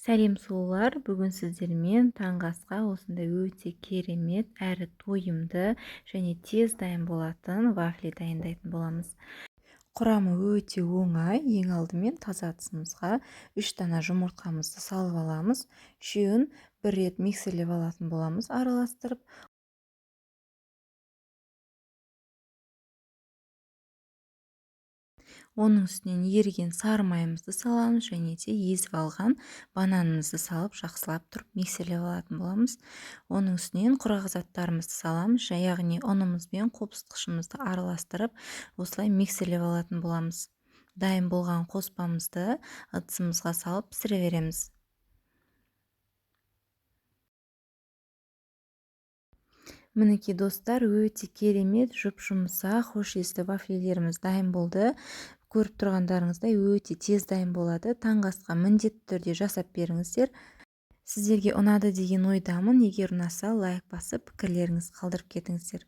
Сәлем сұлулар, бүгін сіздермен таңғы асқа осындай өте керемет әрі тойымды және тез дайын болатын вафли дайындайтын боламыз. Құрамы өте оңай. Ең алдымен таза ыдысымызға 3 дана жұмыртқамызды салып аламыз. Үшеуін бір рет миксерлеп алатын боламыз, араластырып. Оның үстінен еріген сары майымызды саламыз және де езіп алған бананымызды салып жақсылап тұрып миксерлеп алатын боламыз. Оның үстінен құрғақ заттарымызды саламыз, яғни ұнымыз бен қопсытқышымызды араластырып, осылай миксерлеп алатын боламыз. Дайын болған қоспамызды ыдысымызға салып пісіре береміз. Мінекей достар, өте керемет, жұп-жұмсақ, хош иісті вафлилеріміз дайын болды. Көріп тұрғандарыңыздай өте тез дайын болады. Таңғы асқа міндетті түрде жасап беріңіздер. Сіздерге ұнады деген ойдамын. Егер ұнаса, лайк басып, пікірлеріңізді қалдырып кетіңіздер.